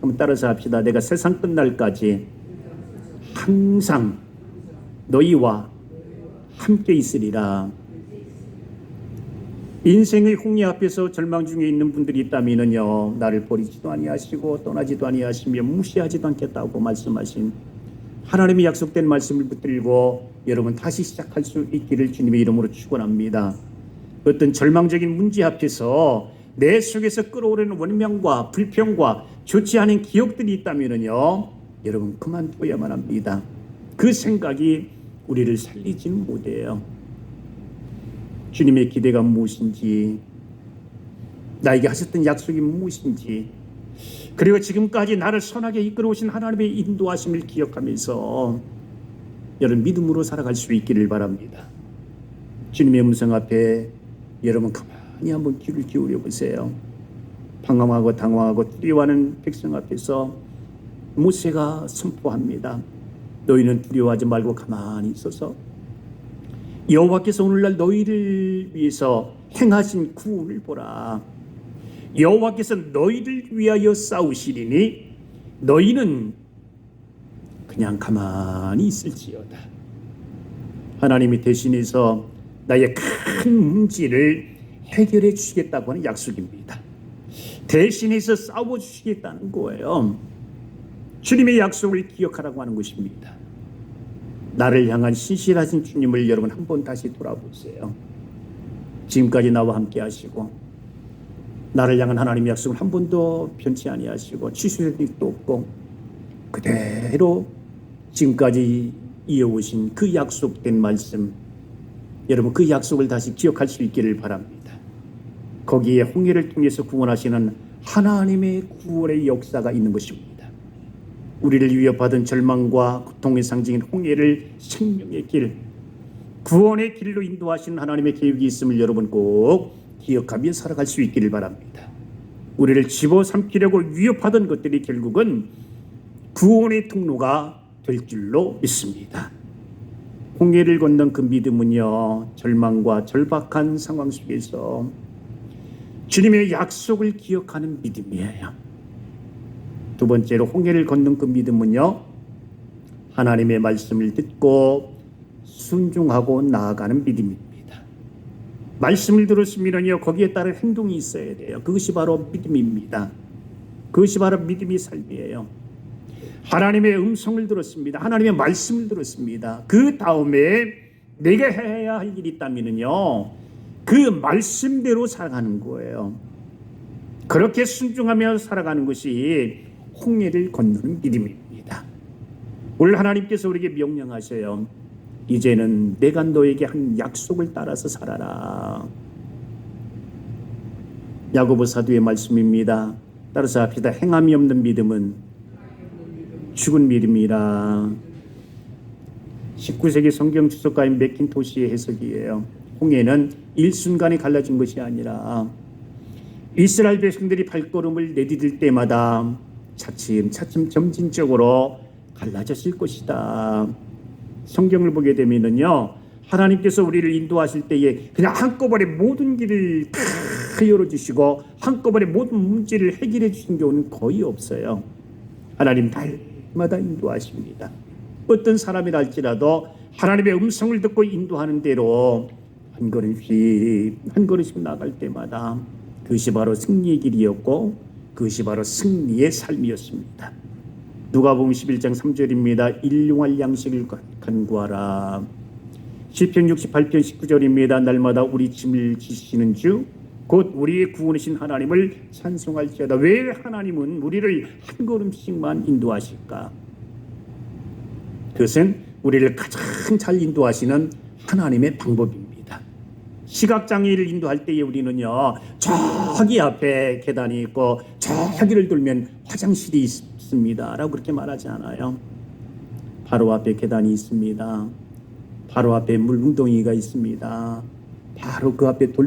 한번 따라서 합시다. 내가 세상 끝날까지 항상 너희와 함께 있으리라. 인생의 홍해 앞에서 절망 중에 있는 분들이 있다면요, 나를 버리지도 아니하시고 떠나지도 아니하시며 무시하지도 않겠다고 말씀하신 하나님의 약속된 말씀을 붙들고 여러분 다시 시작할 수 있기를 주님의 이름으로 축원합니다. 어떤 절망적인 문제 앞에서 내 속에서 끓어오르는 원망과 불평과 좋지 않은 기억들이 있다면요, 여러분 그만둬야만 합니다. 그 생각이 우리를 살리지는 못해요. 주님의 기대가 무엇인지, 나에게 하셨던 약속이 무엇인지, 그리고 지금까지 나를 선하게 이끌어오신 하나님의 인도하심을 기억하면서 여러분 믿음으로 살아갈 수 있기를 바랍니다. 주님의 음성 앞에 여러분 가만히 한번 귀를 기울여 보세요. 방황하고 당황하고 두려워하는 백성 앞에서 모세가 선포합니다. 너희는 두려워하지 말고 가만히 있어서 여호와께서 오늘날 너희를 위해서 행하신 구원을 보라. 여호와께서 너희를 위하여 싸우시리니 너희는 그냥 가만히 있을지어다. 하나님이 대신해서 나의 큰 문제를 해결해 주시겠다고 하는 약속입니다. 대신해서 싸워주시겠다는 거예요. 주님의 약속을 기억하라고 하는 것입니다. 나를 향한 신실하신 주님을 여러분 한번 다시 돌아보세요. 지금까지 나와 함께 하시고 나를 향한 하나님의 약속을 한 번도 변치 아니하시고 취소될 일도 없고 그대로 지금까지 이어오신 그 약속된 말씀, 여러분 그 약속을 다시 기억할 수 있기를 바랍니다. 거기에 홍해를 통해서 구원하시는 하나님의 구원의 역사가 있는 것입니다. 우리를 위협하던 절망과 고통의 상징인 홍해를 생명의 길, 구원의 길로 인도하시는 하나님의 계획이 있음을 여러분 꼭 기억하며 살아갈 수 있기를 바랍니다. 우리를 집어삼키려고 위협하던 것들이 결국은 구원의 통로가 될 줄로 믿습니다. 홍해를 건넌 그 믿음은요, 절망과 절박한 상황 속에서 주님의 약속을 기억하는 믿음이에요. 두 번째로 홍해를 건넌 그 믿음은요, 하나님의 말씀을 듣고 순종하고 나아가는 믿음입니다. 말씀을 들었으면요, 거기에 따른 행동이 있어야 돼요. 그것이 바로 믿음입니다. 그것이 바로 믿음의 삶이에요. 하나님의 음성을 들었습니다. 하나님의 말씀을 들었습니다. 그 다음에 내가 해야 할 일이 있다면요, 그 말씀대로 살아가는 거예요. 그렇게 순종하며 살아가는 것이 홍해를 건너는 믿음입니다. 오늘 하나님께서 우리에게 명령하셔요. 이제는 내가 너에게 한 약속을 따라서 살아라. 야고보 사도의 말씀입니다. 따라서 합시다. 행함이 없는 믿음은 죽은 믿음이라. 19세기 성경 주석가인 맥킨토시의 해석이에요. 홍해는 일순간에 갈라진 것이 아니라 이스라엘 백성들이 발걸음을 내디딜 때마다 차츰 점진적으로 갈라졌을 것이다. 성경을 보게 되면요, 하나님께서 우리를 인도하실 때에 그냥 한꺼번에 모든 길을 다 열어주시고 한꺼번에 모든 문제를 해결해 주신 경우는 거의 없어요. 하나님 날마다 인도하십니다. 어떤 사람이라 할지라도 하나님의 음성을 듣고 인도하는 대로 한 걸음씩 나갈 때마다 그것이 바로 승리의 길이었고 그것이 바로 승리의 삶이었습니다. 누가복음 11장 3절입니다. 일용할 양식을 간구하라. 시편 68편 19절입니다. 날마다 우리 짐을 지시는 주 곧 우리의 구원이신 하나님을 찬송할지어다. 왜 하나님은 우리를 한 걸음씩만 인도하실까? 그것은 우리를 가장 잘 인도하시는 하나님의 방법입니다. 시각장애인을 인도할 때에 우리는요, 저기 앞에 계단이 있고 저기를 돌면 화장실이 있습니다 라고 그렇게 말하지 않아요. 바로 앞에 계단이 있습니다. 바로 앞에 물 웅덩이가 있습니다. 바로 그 앞에 돌